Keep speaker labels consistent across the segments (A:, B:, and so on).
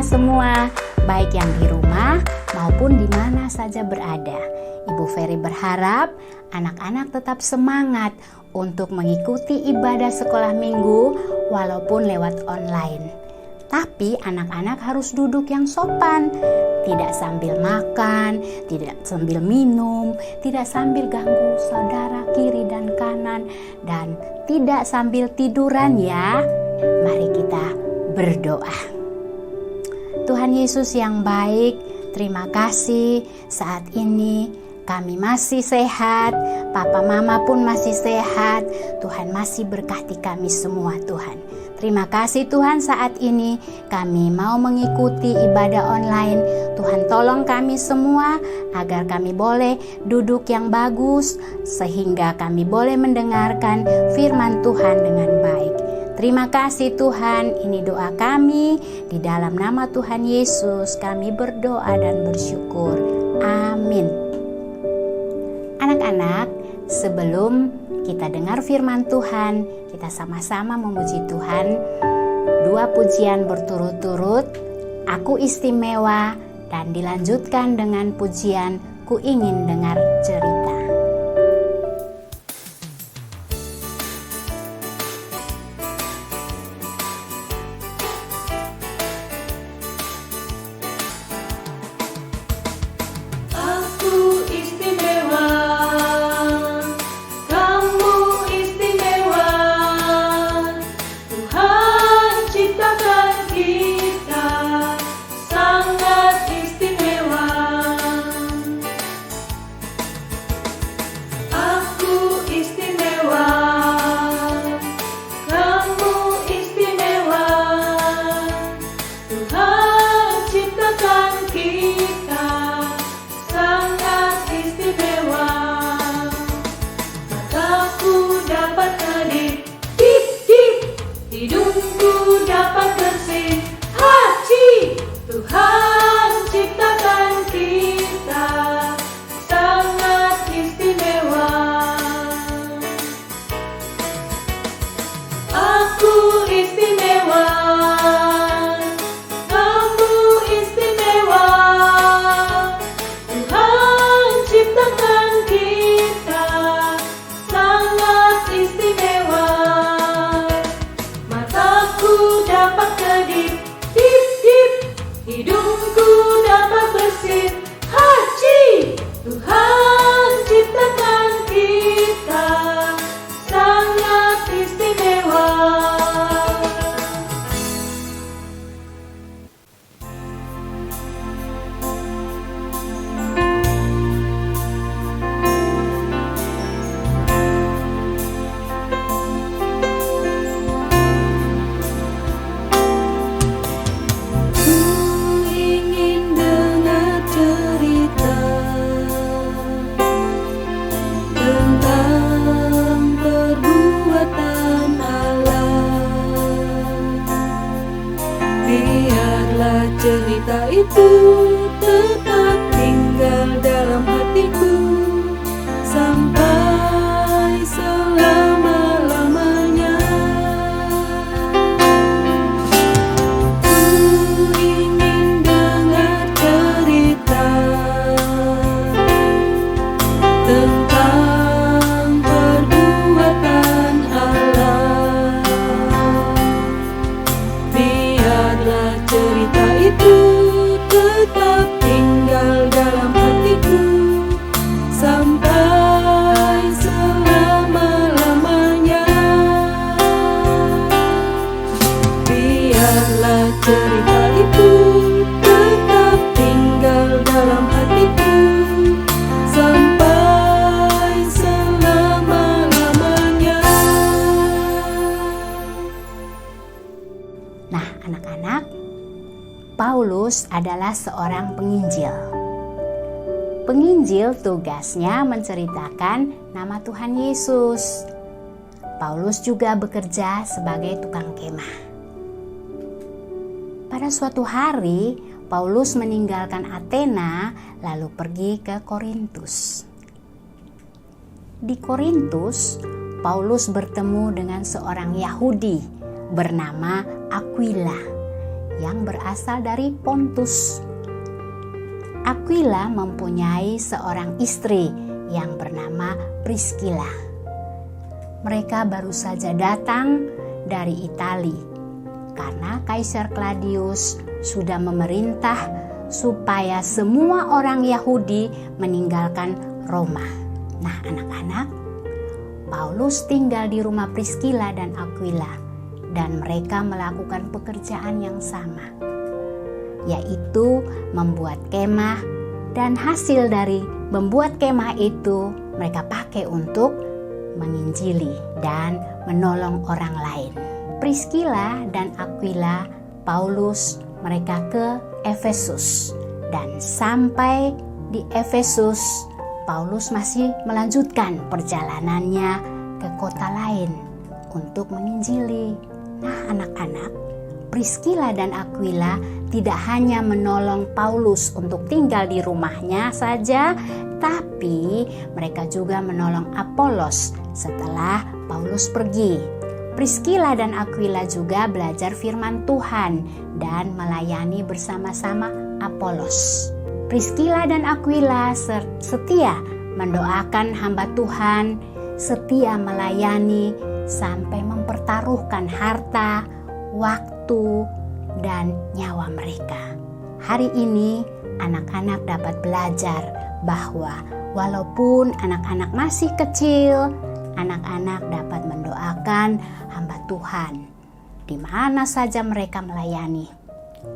A: semua, baik yang di rumah maupun di mana saja berada. Ibu Ferry berharap anak-anak tetap semangat untuk mengikuti ibadah sekolah minggu walaupun lewat online. Tapi anak-anak harus duduk yang sopan, tidak sambil makan, tidak sambil minum, tidak sambil ganggu saudara kiri dan kanan, dan tidak sambil tiduran ya. Mari kita berdoa. Tuhan Yesus yang baik, terima kasih saat ini kami masih sehat, papa mama pun masih sehat. Tuhan masih berkati kami semua Tuhan. Terima kasih Tuhan, saat ini kami mau mengikuti ibadah online. Tuhan tolong kami semua agar kami boleh duduk yang bagus sehingga kami boleh mendengarkan firman Tuhan dengan baik. Terima kasih Tuhan, ini doa kami di dalam nama Tuhan Yesus kami berdoa dan bersyukur. Amin. Anak-anak, sebelum kita dengar firman Tuhan, kita sama-sama memuji Tuhan. 2 pujian berturut-turut, Aku Istimewa, dan dilanjutkan dengan pujian Ku Ingin Dengar Cerita.
B: Cerita itu tetap tinggal dalam hatiku sampai selama-lamanya. Ku ingin dengar cerita tentang perbuatan Allah. Biarlah cerita itu tetap tinggal dalam hatiku sampai selama-lamanya. Biarlah cerita itu tetap tinggal dalam hatiku sampai selama-lamanya.
A: Nah, anak-anak, Paulus adalah seorang penginjil. Penginjil tugasnya menceritakan nama Tuhan Yesus. Paulus juga bekerja sebagai tukang kemah. Pada suatu hari, Paulus meninggalkan Athena lalu pergi ke Korintus. Di Korintus, Paulus bertemu dengan seorang Yahudi bernama Aquila yang berasal dari Pontus. Aquila mempunyai seorang istri yang bernama Priscilla. Mereka baru saja datang dari Italia karena Kaisar Claudius sudah memerintah supaya semua orang Yahudi meninggalkan Roma. Nah, anak-anak, Paulus tinggal di rumah Priscilla dan Aquila, dan mereka melakukan pekerjaan yang sama, yaitu membuat kemah, dan hasil dari membuat kemah itu mereka pakai untuk menginjili dan menolong orang lain. Priscilla dan Aquila, Paulus mereka ke Efesus, dan sampai di Efesus Paulus masih melanjutkan perjalanannya ke kota lain untuk menginjili. Nah, anak-anak, Priscilla dan Aquila tidak hanya menolong Paulus untuk tinggal di rumahnya saja, tapi mereka juga menolong Apolos setelah Paulus pergi. Priscilla dan Aquila juga belajar firman Tuhan dan melayani bersama-sama Apolos. Priscilla dan Aquila setia mendoakan hamba Tuhan, setia melayani sampai mempertaruhkan harta, waktu, dan nyawa mereka. Hari ini anak-anak dapat belajar bahwa walaupun anak-anak masih kecil, anak-anak dapat mendoakan hamba Tuhan di mana saja mereka melayani.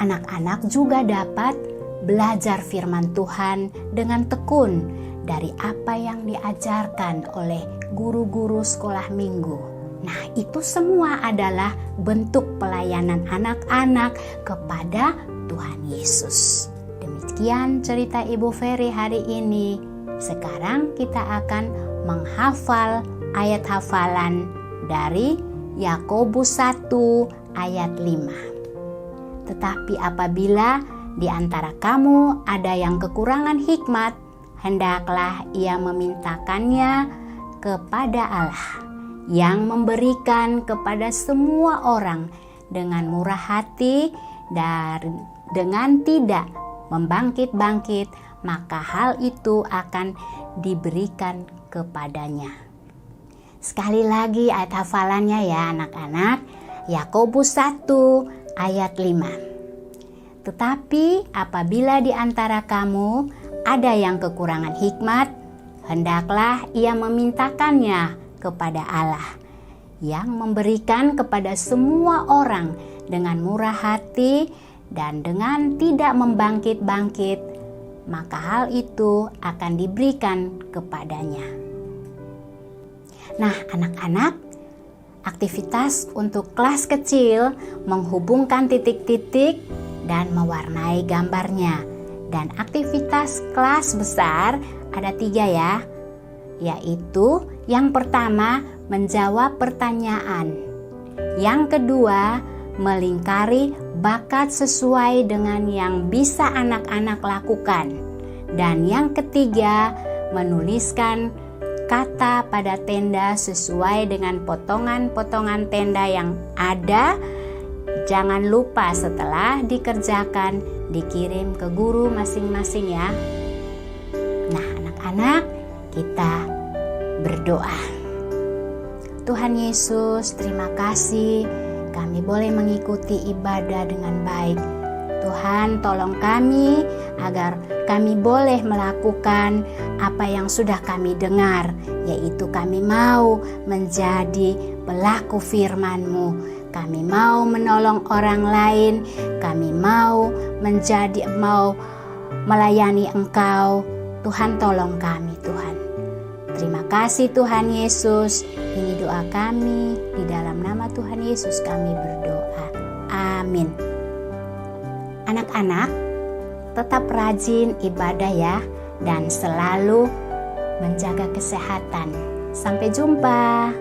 A: Anak-anak juga dapat belajar firman Tuhan dengan tekun dari apa yang diajarkan oleh guru-guru sekolah minggu. Nah, itu semua adalah bentuk pelayanan anak-anak kepada Tuhan Yesus. Demikian cerita Ibu Ferry hari ini. Sekarang kita akan menghafal ayat hafalan dari Yakobus 1 ayat 5. Tetapi apabila di antara kamu ada yang kekurangan hikmat, hendaklah ia memintakannya kepada Allah, yang memberikan kepada semua orang dengan murah hati dan dengan tidak membangkit-bangkit, maka hal itu akan diberikan kepadanya. Sekali lagi ayat hafalannya ya anak-anak. Yakobus 1 ayat 5. Tetapi apabila di antara kamu ada yang kekurangan hikmat, hendaklah ia memintakannya kepada Allah, yang memberikan kepada semua orang dengan murah hati dan dengan tidak membangkit-bangkit, maka hal itu akan diberikan kepadanya. Nah, anak-anak, aktivitas untuk kelas kecil menghubungkan titik-titik dan mewarnai gambarnya. Dan aktivitas kelas besar ada 3 ya, yaitu yang pertama menjawab pertanyaan, yang kedua melingkari bakat sesuai dengan yang bisa anak-anak lakukan, dan yang ketiga menuliskan kata pada tenda sesuai dengan potongan-potongan tenda yang ada. Jangan lupa setelah dikerjakan dikirim ke guru masing-masing ya. Nah, anak-anak, kita berdoa. Tuhan Yesus, terima kasih kami boleh mengikuti ibadah dengan baik. Tuhan, tolong kami agar kami boleh melakukan apa yang sudah kami dengar, yaitu kami mau menjadi pelaku firman-Mu. Kami mau menolong orang lain, kami mau melayani Engkau. Tuhan, tolong kami Tuhan. Terima kasih Tuhan Yesus. Ini doa kami, di dalam nama Tuhan Yesus kami berdoa. Amin. Anak-anak, tetap rajin ibadah ya, dan selalu menjaga kesehatan. Sampai jumpa.